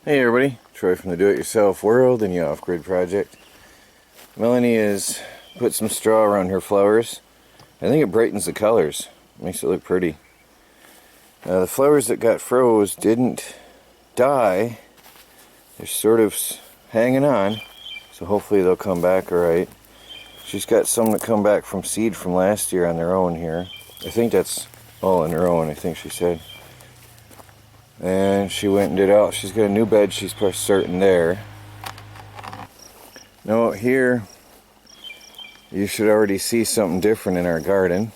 Hey everybody, Troy from the Do-It-Yourself World and the Off-Grid Project. Melanie has put some straw around her flowers. I think it brightens the colors, makes it look pretty. The flowers that got froze didn't die. They're sort of hanging on, so hopefully they'll come back alright. She's got some that come back from seed from last year on their own here. I think that's all on her own, I think she said. And she went and did out. She's got a new bed she's starting there. Now here, you should already see something different in our garden.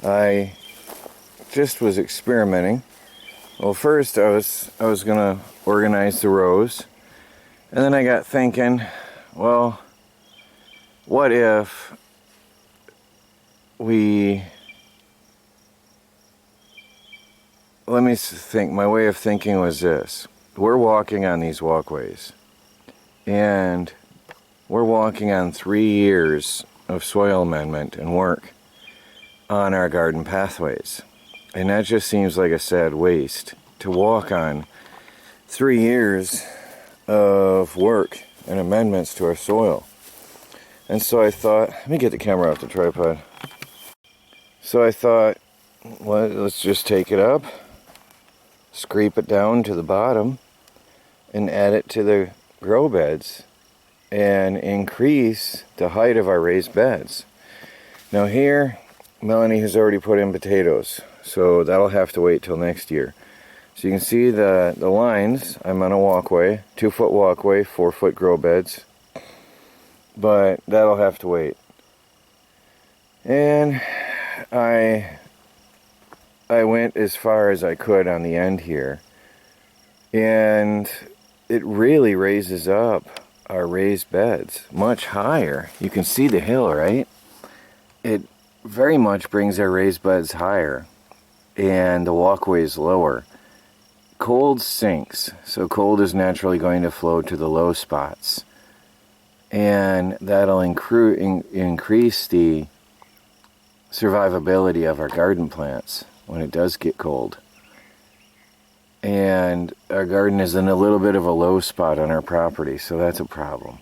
I just was experimenting. Well, first I was gonna organize the rows, and then I got thinking, well, what if we... Let me think. My way of thinking was this. We're walking on these walkways, and we're walking on 3 years of soil amendment and work on our garden pathways. And that just seems like a sad waste to walk on 3 years of work and amendments to our soil. And so I thought, let me get the camera off the tripod. So I thought, well, let's just take it up, scrape it down to the bottom, and add it to the grow beds and increase the height of our raised beds. Now here, Melanie has already put in potatoes, so that'll have to wait till next year. So you can see the lines. I'm on a walkway, 2-foot walkway, 4-foot grow beds, but that'll have to wait. And I went as far as I could on the end here, and it really raises up our raised beds much higher. You can see the hill, right? It very much brings our raised beds higher and the walkways lower. Cold sinks, so cold is naturally going to flow to the low spots, and that'll increase the survivability of our garden plants when it does get cold. And our garden is in a little bit of a low spot on our property, so that's a problem.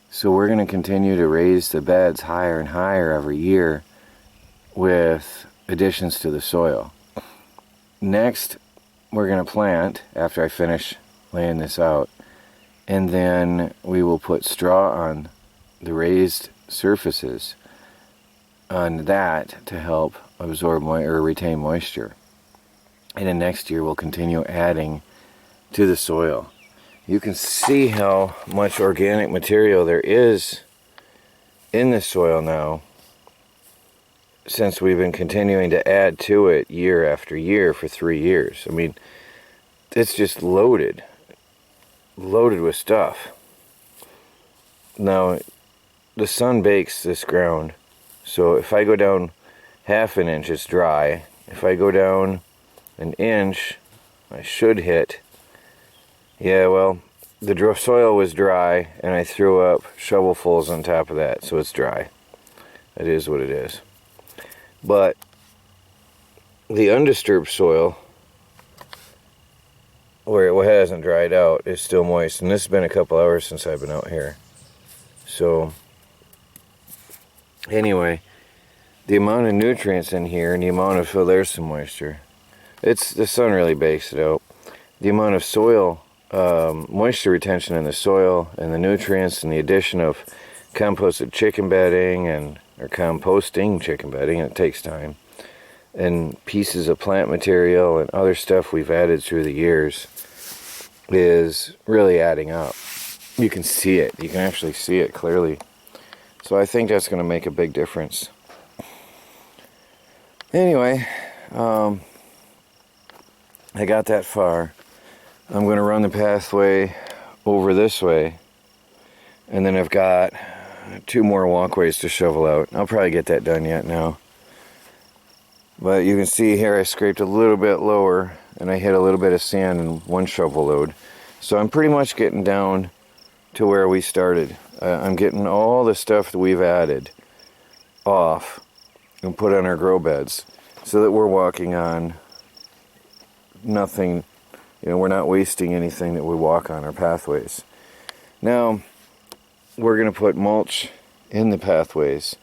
So we're going to continue to raise the beds higher and higher every year with additions to the soil. Next, we're going to plant after I finish laying this out, and then we will put straw on the raised surfaces on that to help absorb or retain moisture. And then next year we'll continue adding to the soil. You can see how much organic material there is in the soil now, since we've been continuing to add to it year after year for 3 years. I mean, it's just loaded with stuff. Now, the sun bakes this ground, so if I go down half an inch, it's dry. If I go down an inch, I should hit. Yeah, well, the soil was dry, and I threw up shovelfuls on top of that, so it's dry. It is what it is. But the undisturbed soil, where it hasn't dried out, is still moist. And this has been a couple hours since I've been out here. So, anyway, the amount of nutrients in here and the amount of, oh, there's some moisture. The sun really bakes it out. The amount of soil, moisture retention in the soil and the nutrients and the addition of composted chicken bedding or composting chicken bedding, and it takes time, and pieces of plant material and other stuff we've added through the years is really adding up. You can see it. You can actually see it clearly. So I think that's going to make a big difference. Anyway, I got that far. I'm going to run the pathway over this way, and then I've got 2 more walkways to shovel out. I'll probably get that done yet now. But you can see here I scraped a little bit lower, and I hit a little bit of sand in 1 shovel load. So I'm pretty much getting down to where we started. I'm getting all the stuff that we've added off and put on our grow beds, so that we're walking on nothing we're not wasting anything that we walk on our pathways. Now, we're going to put mulch in the pathways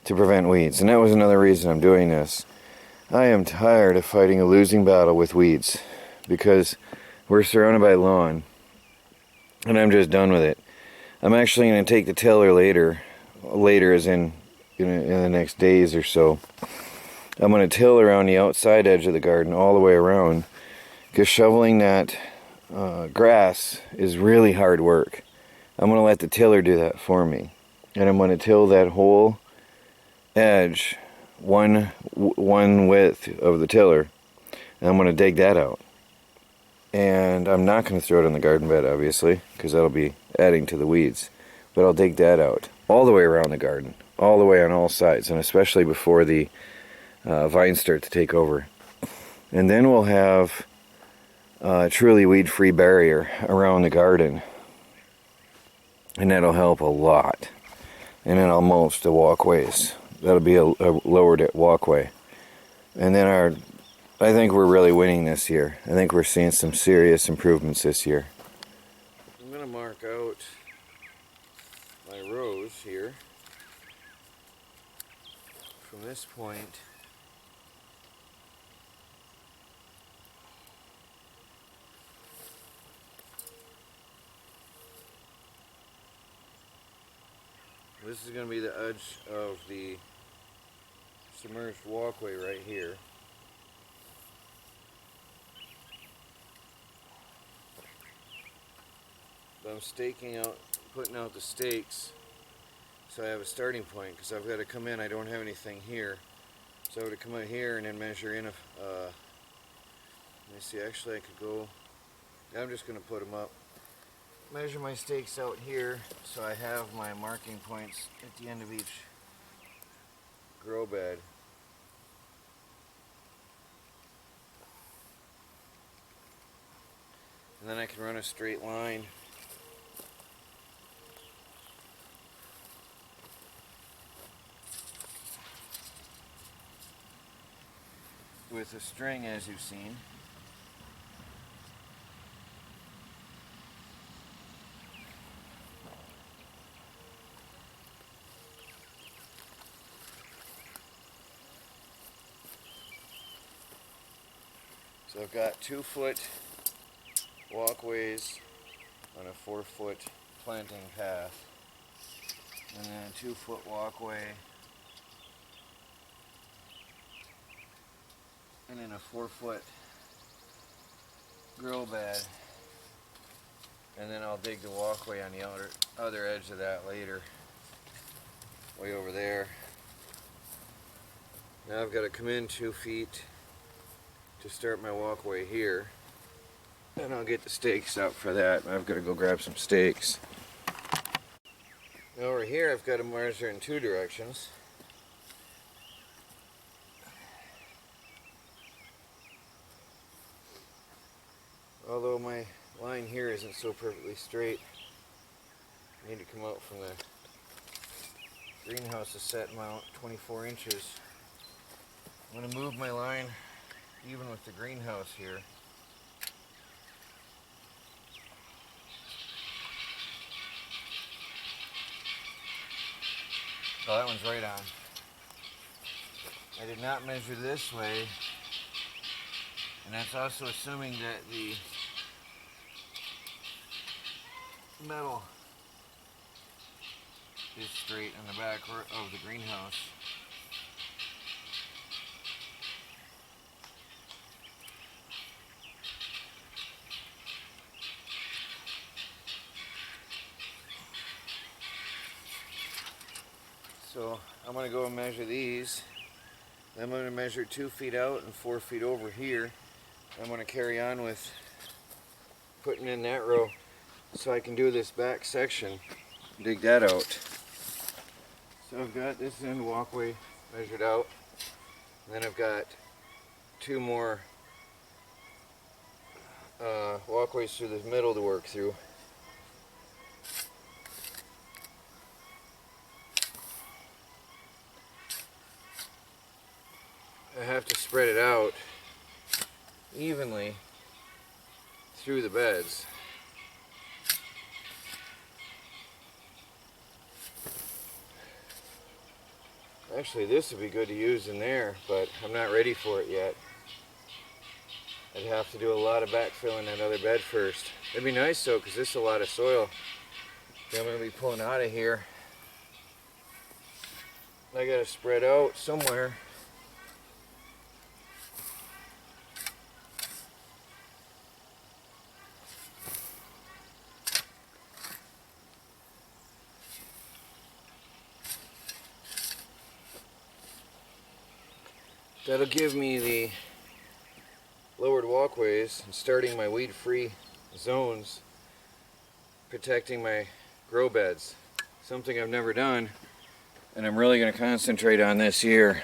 to prevent weeds. And that was another reason I'm doing this. I am tired of fighting a losing battle with weeds because we're surrounded by lawn and I'm just done with it. I'm actually going to take the tiller later as in the next days or so. I'm going to till around the outside edge of the garden all the way around, because shoveling that grass is really hard work. I'm going to let the tiller do that for me, and I'm going to till that whole edge one width of the tiller, and I'm going to dig that out. And I'm not going to throw it in the garden bed, obviously, because that'll be adding to the weeds, but I'll dig that out all the way around the garden, all the way on all sides, and especially before the vines start to take over. And then we'll have a truly weed-free barrier around the garden, and that'll help a lot. And then I'll mulch the walkways. That'll be a lowered walkway. And then I think we're really winning this year. I think we're seeing some serious improvements this year. I'm going to mark out my rows here from this point this is going to be the edge of the submerged walkway right here. But I'm staking out, putting out the stakes so I have a starting point, because I've got to come in. I don't have anything here, so I would come out here and then measure in let me see, actually I could go, I'm just going to put them up, measure my stakes out here so I have my marking points at the end of each grow bed. And then I can run a straight line with a string, as you've seen. So I've got 2-foot walkways on a 4-foot planting path, and then a 2-foot walkway, and then a 4-foot grow bed, and then I'll dig the walkway on the other edge of that later, way over there. Now I've got to come in 2 feet to start my walkway here, and I'll get the stakes out for that. I've got to go grab some stakes. Now over here I've got to measure in 2 directions. Although my line here isn't so perfectly straight, I need to come out from the greenhouse to set mount 24 inches. I'm going to move my line even with the greenhouse here. Oh, that one's right on. I did not measure this way, and that's also assuming that the metal is straight on the back of the greenhouse. So I'm going to go and measure these. Then I'm going to measure 2 feet out and 4 feet over here. I'm going to carry on with putting in that row so I can do this back section, dig that out. So I've got this end walkway measured out, and then I've got 2 more walkways through the middle to work through. I have to spread it out evenly through the beds. Actually, this would be good to use in there, but I'm not ready for it yet. I'd have to do a lot of backfilling that other bed first. It'd be nice though, because this is a lot of soil that I'm going to be pulling out of here. I got to spread out somewhere. That'll give me the lowered walkways and starting my weed-free zones, protecting my grow beds. Something I've never done, and I'm really going to concentrate on this year.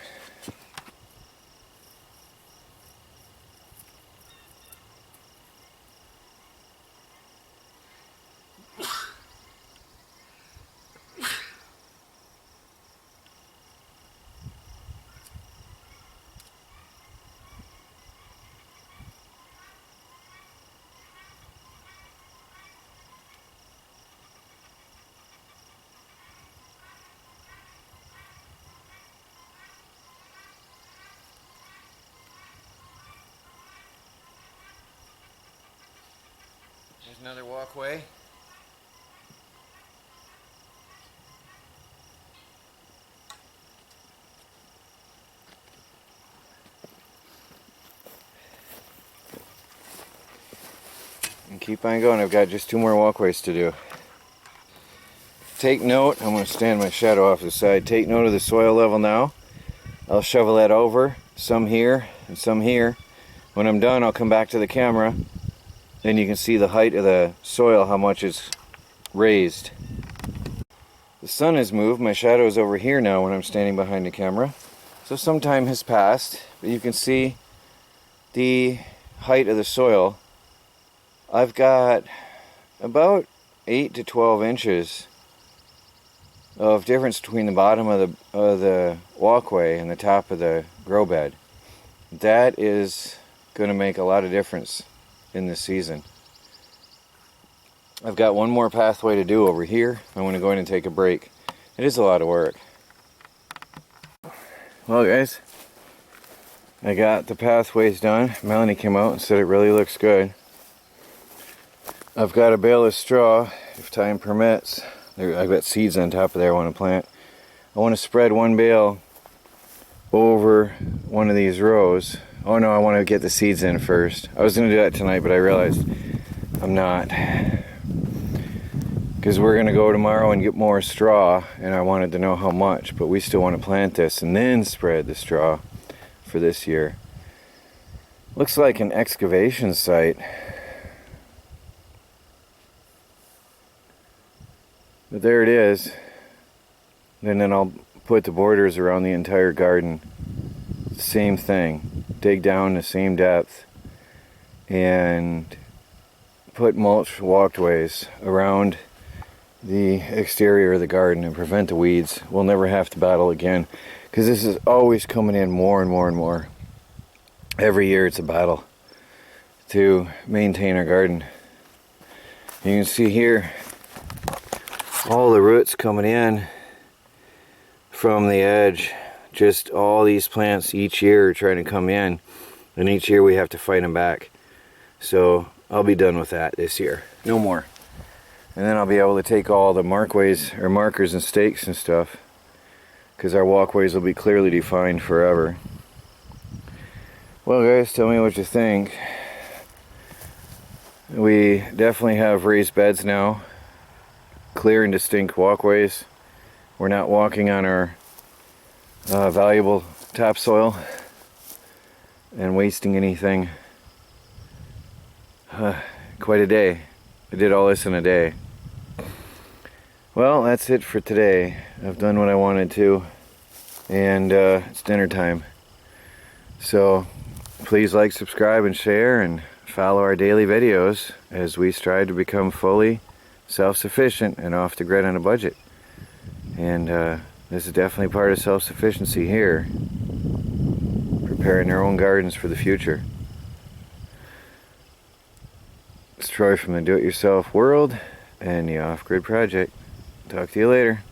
There's another walkway. And keep on going. I've got just 2 more walkways to do. Take note, I'm going to stand my shadow off to the side. Take note of the soil level now. I'll shovel that over, some here and some here. When I'm done, I'll come back to the camera. Then you can see the height of the soil, how much it's raised. The sun has moved. My shadow is over here now when I'm standing behind the camera. So some time has passed, but you can see the height of the soil. I've got about 8 to 12 inches of difference between the bottom of the walkway and the top of the grow bed. That is going to make a lot of difference in this season. I've got one more pathway to do over here. I want to go in and take a break. It is a lot of work. Well guys, I got the pathways done. Melanie came out and said it really looks good. I've got a bale of straw, if time permits. I've got seeds on top of there I want to plant. I want to spread one bale over one of these rows. Oh no, I want to get the seeds in first. I was going to do that tonight, but I realized I'm not. Because we're going to go tomorrow and get more straw, and I wanted to know how much, but we still want to plant this and then spread the straw for this year. Looks like an excavation site. But there it is. And then I'll put the borders around the entire garden. Same thing. Dig down the same depth and put mulch walkways around the exterior of the garden and prevent the weeds. We'll never have to battle again, because this is always coming in more and more and more. Every year it's a battle to maintain our garden. You can see here all the roots coming in from the edge. Just all these plants each year are trying to come in, and each year we have to fight them back. So I'll be done with that this year. No more. And then I'll be able to take all the markers and stakes and stuff, because our walkways will be clearly defined forever. Well guys, tell me what you think. We definitely have raised beds now. Clear and distinct walkways. We're not walking on our valuable topsoil and wasting anything. Quite a day. I did all this in a day. Well, that's it for today. I've done what I wanted to, and it's dinner time. So please like, subscribe, and share, and follow our daily videos as we strive to become fully self-sufficient and off the grid on a budget. And this is definitely part of self-sufficiency here, preparing our own gardens for the future. It's Troy from the Do-It-Yourself World and the Off-Grid Project. Talk to you later.